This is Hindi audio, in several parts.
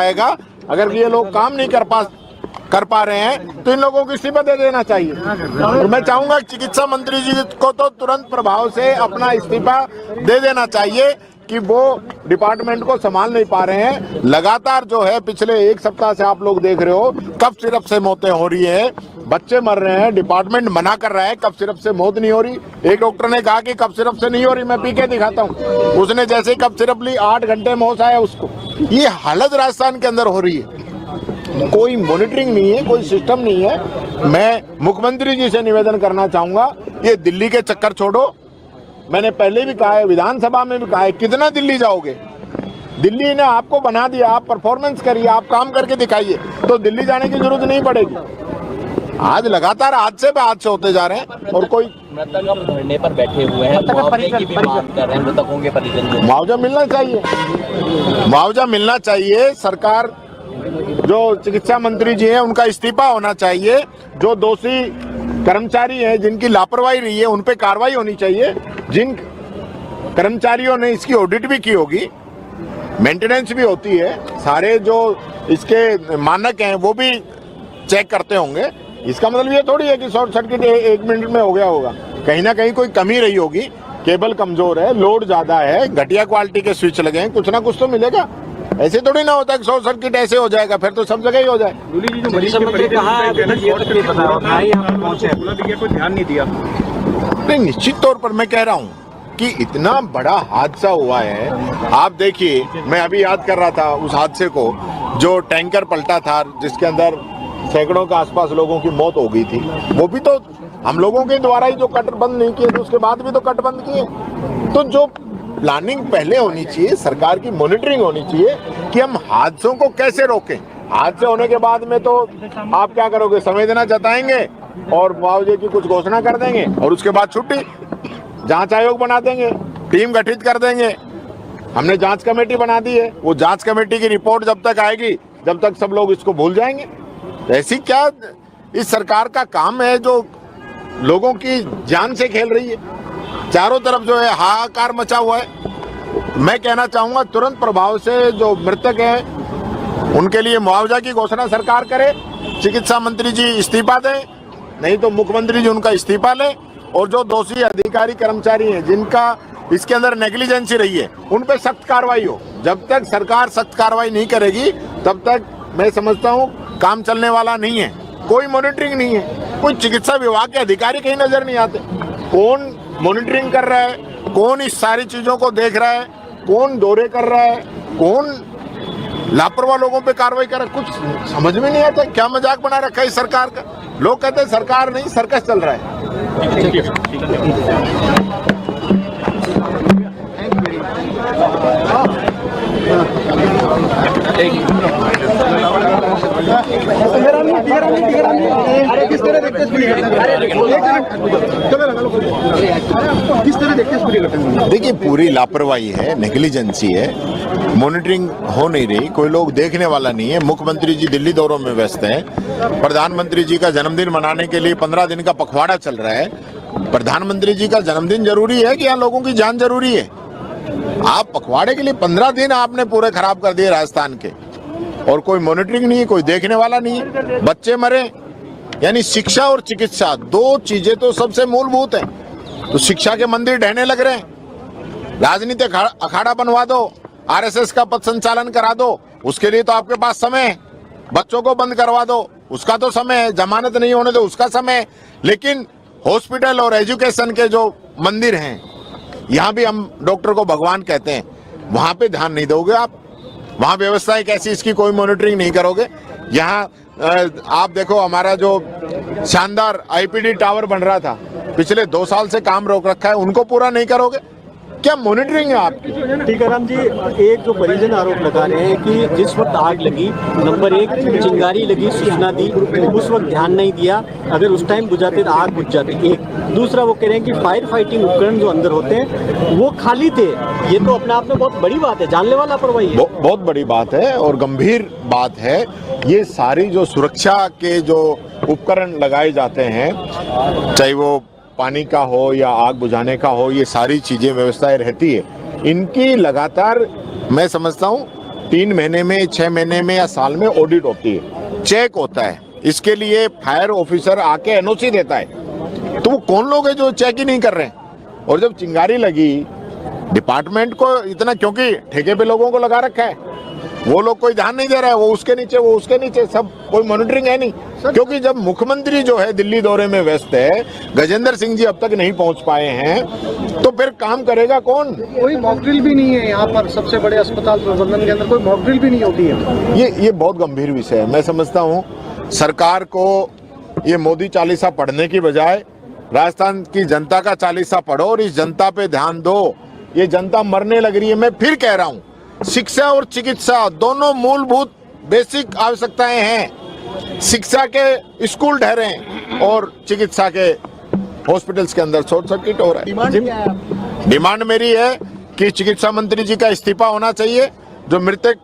पाएगा। अगर ये लोग काम नहीं कर पा रहे हैं तो इन लोगों को इस्तीफा दे देना चाहिए। और मैं चाहूंगा चिकित्सा मंत्री जी को तो तुरंत प्रभाव से अपना इस्तीफा दे देना चाहिए कि वो डिपार्टमेंट को संभाल नहीं पा रहे हैं। लगातार जो है पिछले एक सप्ताह से आप लोग देख रहे हो कफ सिरप से मौतें हो रही है, बच्चे मर रहे हैं, डिपार्टमेंट मना कर रहा है कफ सिरप से मौत नहीं हो रही। एक डॉक्टर ने कहा कि कफ सिरप से नहीं हो रही, मैं पी के दिखाता हूँ। उसने जैसे ही कफ सिरप ली 8 घंटे में होश आया उसको। ये हालत राजस्थान के अंदर हो रही है, कोई मॉनिटरिंग नहीं है, कोई सिस्टम नहीं है। मैं मुख्यमंत्री जी से निवेदन करना चाहूंगा, ये दिल्ली के चक्कर छोड़ो। मैंने पहले भी कहा है, विधानसभा में भी कहा है, कितना दिल्ली जाओगे? दिल्ली ने आपको बना दिया, आप परफॉर्मेंस करिए, आप काम करके दिखाइए, तो दिल्ली जाने की जरूरत नहीं पड़ेगी। आज लगातार हादसे पे हादसे होते जा रहे हैं और कोई मृतक अब धरने पर बैठे हुए हैं, मुआवजे की भी मांग कर रहे हैं मृतकों के परिजन। मुआवजा मिलना चाहिए, मुआवजा मिलना चाहिए। सरकार जो चिकित्सा मंत्री जी हैं उनका इस्तीफा होना चाहिए। जो दोषी कर्मचारी हैं जिनकी लापरवाही रही है उन पे कार्रवाई होनी चाहिए। जिन कर्मचारियों ने इसकी ऑडिट भी की होगी, मेंटेनेंस भी होती है, सारे जो इसके मानक हैं वो भी चेक करते होंगे। इसका मतलब ये थोड़ी है कि शॉर्ट सर्किट 1 मिनट में हो गया होगा। कहीं ना कहीं कोई कमी रही होगी, केबल कमजोर है, लोड ज्यादा है, घटिया क्वालिटी के स्विच लगे हैं, कुछ ना कुछ तो मिलेगा। ऐसे थोड़ी ना होता है कि शॉर्ट सर्किट ऐसे हो जाएगा, फिर तो सब जगह ही हो जाए। नहीं, निश्चित तौर पर मैं कह रहा हूँ कि इतना बड़ा हादसा हुआ है। आप देखिए, मैं अभी याद कर रहा था उस हादसे को, जो टैंकर पलटा था जिसके अंदर सैकड़ों के आसपास लोगों की मौत हो गई थी। वो भी तो हम लोगों के द्वारा ही जो कट बंद नहीं किए थे, उसके बाद भी तो कट बंद किए। तो जो प्लानिंग पहले होनी चाहिए, सरकार की मॉनिटरिंग होनी चाहिए कि हम हादसों को कैसे रोकें। हादसे होने के बाद में तो आप क्या करोगे, संवेदना जताएंगे और मुआवजे की कुछ घोषणा कर देंगे और उसके बाद छुट्टी, जांच आयोग बना देंगे, टीम गठित कर देंगे। हमने जांच कमेटी बना दी है, वो जांच कमेटी की रिपोर्ट जब तक आएगी जब तक सब लोग इसको भूल जाएंगे। ऐसी क्या इस सरकार का काम है जो लोगों की जान से खेल रही है? चारों तरफ जो है हाहाकार मचा हुआ है। मैं कहना चाहूंगा तुरंत प्रभाव से जो मृतक हैं उनके लिए मुआवजा की घोषणा सरकार करे, चिकित्सा मंत्री जी इस्तीफा दें, नहीं तो मुख्यमंत्री जी उनका इस्तीफा लें, और जो दोषी अधिकारी कर्मचारी हैं जिनका इसके अंदर नेग्लिजेंसी रही है उन पे सख्त कार्रवाई हो। जब तक सरकार सख्त कार्रवाई नहीं करेगी तब तक मैं समझता हूँ काम चलने वाला नहीं है। कोई मॉनिटरिंग नहीं है, कोई चिकित्सा विभाग के अधिकारी कहीं नजर नहीं आते। कौन मॉनिटरिंग कर रहा है, कौन इस सारी चीजों को देख रहा है, कौन दौरे कर रहा है, कौन लापरवाह लोगों पे कार्रवाई कर रहा है, कुछ समझ में नहीं आता। क्या मजाक बना रखा है इस सरकार का? लोग कहते हैं सरकार नहीं सर्कस चल रहा है। देखिए, पूरी लापरवाही है, नेग्लिजेंसी है, मॉनिटरिंग हो नहीं रही, कोई लोग देखने वाला नहीं है। मुख्यमंत्री जी दिल्ली दौरों में व्यस्त हैं, प्रधानमंत्री जी का जन्मदिन मनाने के लिए 15 दिन का पखवाड़ा चल रहा है। प्रधानमंत्री जी का जन्मदिन जरूरी है कि यहाँ लोगों की जान जरूरी है? आप पखवाड़े के लिए 15 दिन आपने पूरे खराब कर दिए राजस्थान के, और कोई मॉनिटरिंग नहीं है, कोई देखने वाला नहीं है। बच्चे मरे, यानी शिक्षा और चिकित्सा 2 चीजें तो सबसे मूलभूत है। तो शिक्षा के मंदिर ढहने लग रहे हैं, राजनीतिक अखाड़ा बनवा दो, आरएसएस का पद संचालन करा दो, उसके लिए तो आपके पास समय है। बच्चों को बंद करवा दो, उसका तो समय है। जमानत नहीं होने दो, उसका समय है। लेकिन हॉस्पिटल और एजुकेशन के जो मंदिर हैं, यहाँ भी हम डॉक्टर को भगवान कहते हैं, वहां पे ध्यान नहीं दोगे आप। वहां व्यवस्थाएं कैसी, इसकी कोई मॉनिटरिंग नहीं करोगे। यहाँ आप देखो, हमारा जो शानदार आईपीडी टावर बन रहा था, पिछले 2 साल से काम रोक रखा है, उनको पूरा नहीं करोगे? क्या मॉनिटरिंग है आपकी? टीकाराम जी, एक जो परिजन आरोप लगा रहे हैं कि जिस वक्त आग लगी, नंबर 1 चिंगारी लगी, सूचना दी, उस वक्त ध्यान नहीं दिया, अगर उस टाइम बुझाते तो आग बुझ जाती। एक दूसरा, वो कह रहे हैं कि फायर फाइटिंग उपकरण जो अंदर होते हैं वो खाली थे। ये तो अपने आप में बहुत बड़ी बात है, जानलेवा लापरवाही है। बहुत बड़ी बात है और गंभीर बात है। ये सारी जो सुरक्षा के जो उपकरण लगाए जाते हैं, चाहे वो पानी का हो या आग बुझाने का हो, ये सारी चीजें व्यवस्थाएं रहती है, इनकी लगातार मैं समझता हूँ 3 महीने में, 6 महीने में या साल में ऑडिट होती है, चेक होता है। इसके लिए फायर ऑफिसर आके एनओसी देता है। तो वो कौन लोग हैं जो चेक ही नहीं कर रहे हैं? और जब चिंगारी लगी, डिपार्टमेंट को इतना, क्योंकि ठेके पे लोगों को लगा रखा है, वो लोग कोई ध्यान नहीं दे रहा है, वो उसके नीचे, सब कोई मॉनिटरिंग है नहीं। क्योंकि जब मुख्यमंत्री जो है दिल्ली दौरे में व्यस्त है, गजेंद्र सिंह जी अब तक नहीं पहुंच पाए हैं, तो फिर काम करेगा कौन? कोई मॉक ड्रिल भी नहीं है यहाँ पर, सबसे बड़े अस्पताल प्रबंधन के अंदर कोई मॉक ड्रिल भी नहीं होती है। ये बहुत गंभीर विषय है। मैं समझता हूँ सरकार को ये मोदी चालीसा पढ़ने की बजाय राजस्थान की जनता का चालीसा पढ़ो और इस जनता पे ध्यान दो। ये जनता मरने लग रही है। मैं फिर कह रहा हूँ, शिक्षा और चिकित्सा दोनों मूलभूत बेसिक आवश्यकताएं हैं। शिक्षा के स्कूल ठहरे और चिकित्सा के हॉस्पिटल्स के अंदर शॉर्ट सर्किट हो रहा है। डिमांड मेरी है कि चिकित्सा मंत्री जी का इस्तीफा होना चाहिए, जो मृतक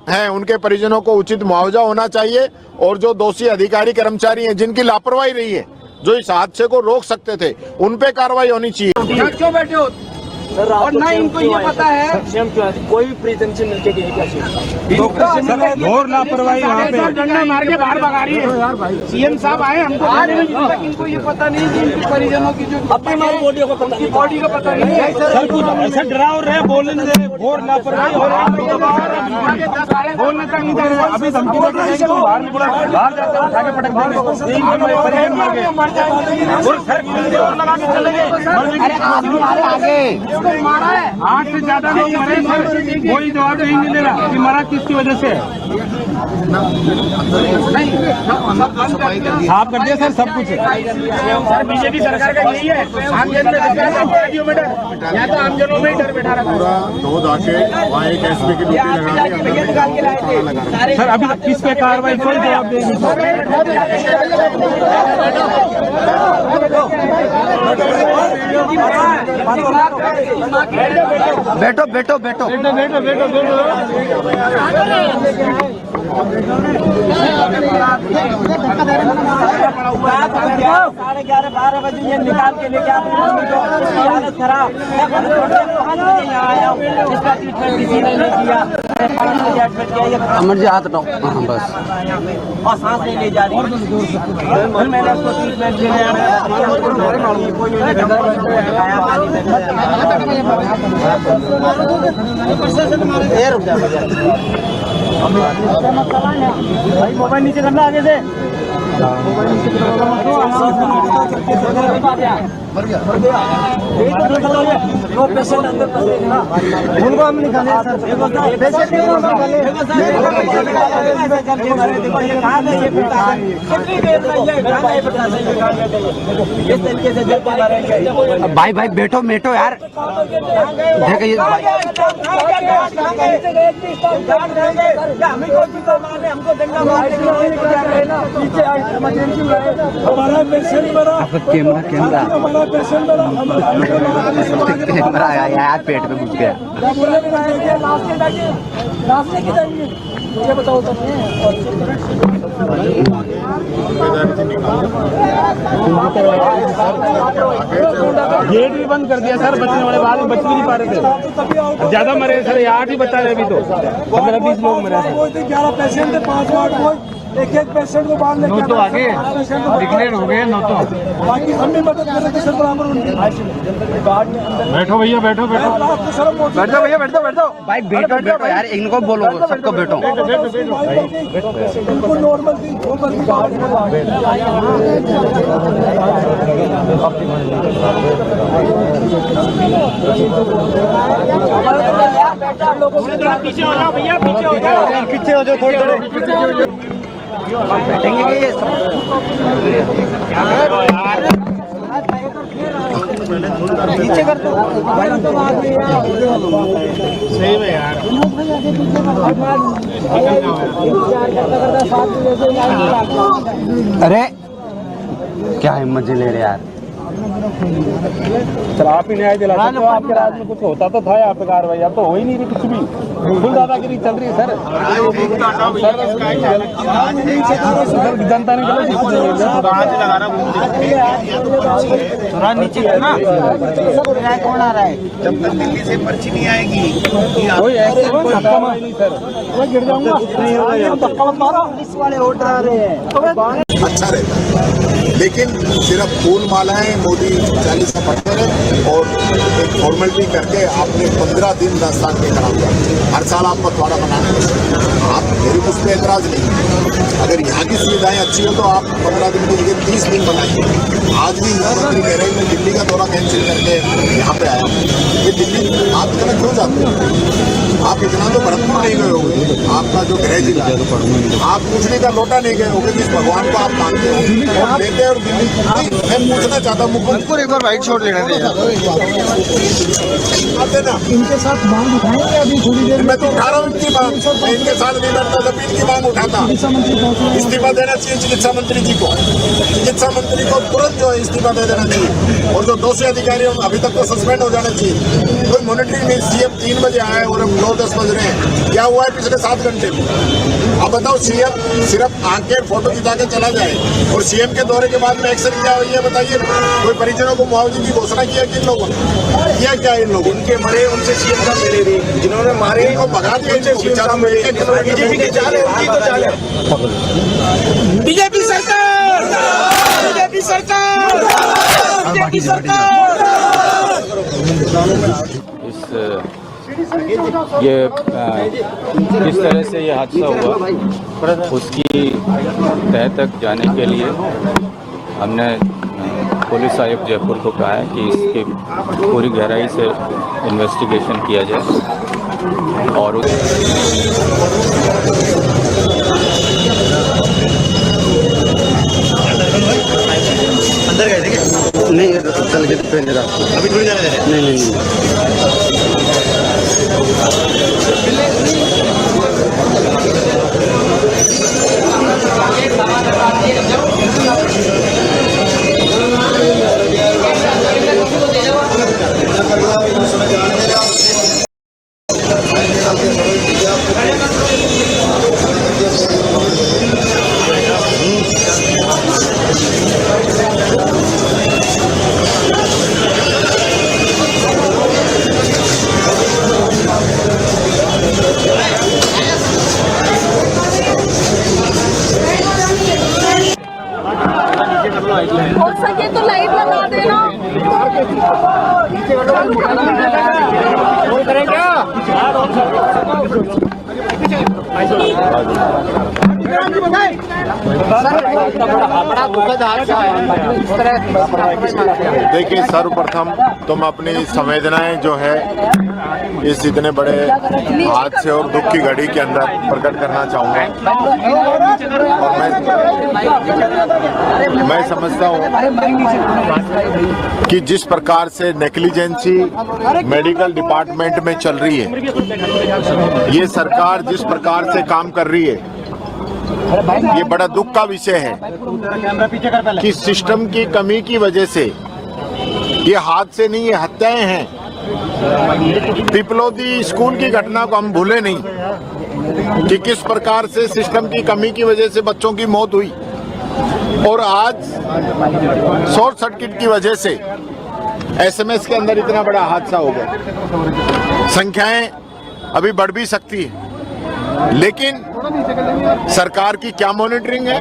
हैं उनके परिजनों को उचित मुआवजा होना चाहिए, और जो दोषी अधिकारी कर्मचारी हैं जिनकी लापरवाही रही है, जो इस हादसे को रोक सकते थे, उन पे कार्रवाई होनी चाहिए। क्यों बैठे हो? और ना इनको ये पता है कोई भी प्रिजन से मिलके घोर लापरवाही वहाँ पे डंडा मार के बाहर भगा रही है। सीएम साहब आए, हमको इनको ये पता नहीं कि इनके परिजनों की जो अपनी बॉडी का पता नहीं है। सर कुछ ऐसा डरा हो रहे हैं, बोलने नहीं दे रहे, घोर लापरवाही हो रहा है, बोलने तक नहीं दे रहे। अभी धमकी दे रहे हैं, बाहर निकला, बाहर जाते हैं, उठा के पटक देंगे, लगा के चले गए। मारा है 8 से ज्यादा लोग मरे, कोई जवाब नहीं मिल रहा कि मरा किसकी वजह से। साफ कर दिया सर सब कुछ। सर बीजेपी सरकार का यही है, आम जन में यहाँ तो आम जनों में ही डर बैठा रखा। वहाँ एक एसपी की ड्यूटी लगा सर अभी किस पे कार्रवाई, कोई जवाब देगी? बैठो बैठो बैठो बैठो बैठो बैठो। साढ़े 11-12 बजे ये निकाल के लेके हालत खराब, यहाँ आया हूँ, इसका ट्रीटमेंट किसी ने नहीं किया। जी हाथ हटाओ, बस। और सांस नहीं ले जा रही, फिर मैंने उसको ट्रीटमेंट के भाई मोबाइल नीचे करना आगे से। पेशेंट अंदर उनको हम निकाले इस तरीके से भाई भाई बैठो बैठो यार, देखिए हमको दंगा हमारा पेशेंट बड़ा, कैमरा कैमरा हमारा पेशेंट बड़ा, कैमरा आया यार, पेट में घुस गया। ये बताओ गेट भी बंद कर दिया सर, बचने वाले बाद में बच भी नहीं पा रहे थे, ज्यादा मरे सर, 8 ही बता रहे अभी तो, 15-20 लोग मरे। 11 पेशेंट थे, 5 वार्ड एक पेशेंट को बाहर नो तो आगे डिक्लेयर हो गए, नो तो बाकी हम भी मदद कर रहे थे सर बराबर उनकी। बैठो भैया बैठो बैठो बैठो भैया बैठो बैठो भाई, बैठो बैठो यार, इनको बोलो सबको बैठो। बिल्कुल नॉर्मल थी, पीछे हो जाओ भैया, पीछे हो जाओ, पीछे हो जाओ थोड़ी थोड़ी, बैठेंगे ये नीचे कर दो सही में यार। अरे क्या हिम्मत ले रहे यार। सर आप ही न्याय दिला सकते हो, आपके राज में कुछ होता तो था यहाँ पे कार्रवाई, अब तो हो ही नहीं रही कुछ भी, बिल्कुल दादागिरी चल रही है सर। जनता ने कौन आ रहा है? जब तक दिल्ली से पर्ची नहीं आएगी कोई ऐसे कोई धक्का नहीं सर, गिर जाऊंगा, पुलिस वाले ऑर्डर आ रहे हैं। अच्छा रहता है, लेकिन सिर्फ फूल मालाएं मोदी 40 का पढ़ते रहे और एक फॉर्मेलिटी करके आपने 15 दिन दास्तान के करा दिया। हर साल आप पखवाड़ा बनाने आप मेरे उस पर एतराज नहीं, अगर यहाँ की सुविधाएं अच्छी हो तो आप 15 दिन की जगह 30 दिन बनाइए। आज भी मुख्यमंत्री कह रहे हैं मैं दिल्ली का दौरा कैंसिल करके यहाँ पे आया। ये दिल्ली आप इतना क्यों जाते हो? आप इतना तो भरतपुर नहीं गए होगे, आपका जो गृह जिला है, आप पूछने का लोटा नहीं गए होगे जिस भगवान को आप मानते हो और लेते हैं। और दिल्ली मैं पूछना चाहता हूँ मुख्यमंत्री एक बार वाइट शॉट लेने दें ना, इनके साथ मांग उठाएंगे अभी थोड़ी देर में। मैं तो उठा रहा हूँ इनकी मांग, मैं इनके साथ नहीं लड़ता जब इनकी मांग उठाता। इस्तीफा देना चाहिए चिकित्सा मंत्री जी को, चिकित्सा मंत्री को तुरंत जो है इस्तीफा दे देना चाहिए और जो दोषी अधिकारी अभी तक तो सस्पेंड हो जाना चाहिए। कोई मॉनिटरिंग नहीं, सीएम 3 बजे आए और हम 9-10 बज रहे हैं, क्या हुआ है पिछले 7 घंटे में? अब बताओ, सीएम सिर्फ आके फोटो खिंचा के चला जाए और सीएम के दौरे के बाद में एक्शन क्या हुई है बताइए? कोई परिजनों को मुआवजे की घोषणा किया किन लोगों ने किया? क्या इन लोगों इनके मरे उनसे सीएम साहब मिले नहीं, जिन्होंने मारे को भगा के बेचारा बीजेपी के चाल है, उनकी तो चाल है। बीजेपी सरकार, बीजेपी सरकार, बीजेपी सरकार। ये किस तरह से ये हादसा हुआ उसकी तह तक जाने के लिए हमने पुलिस आयुक्त जयपुर को कहा है कि इसकी पूरी गहराई से इन्वेस्टिगेशन किया जाए और अंदर गए थे क्या? नहीं, चल के पहले अभी थोड़ी जाने दे रहे। नहीं हो सके तो लाइट लगा देना। देखिए, सर्वप्रथम तुम अपनी संवेदनाएं जो है इस इतने बड़े हादसे और दुख की घड़ी के अंदर प्रकट करना चाहूँगा। और मैं समझता हूँ कि जिस प्रकार से नेग्लिजेंसी मेडिकल डिपार्टमेंट में चल रही है, ये सरकार जिस प्रकार से काम कर रही है, ये बड़ा दुख का विषय है कि सिस्टम की कमी की वजह से ये हादसे नहीं, ये हत्याएं हैं। पिपलोदी स्कूल की घटना को हम भूले नहीं कि किस प्रकार से सिस्टम की कमी की वजह से बच्चों की मौत हुई और आज शॉर्ट सर्किट की वजह से एसएमएस के अंदर इतना बड़ा हादसा हो गया। संख्याएं अभी बढ़ भी सकती है, लेकिन सरकार की क्या मॉनिटरिंग है?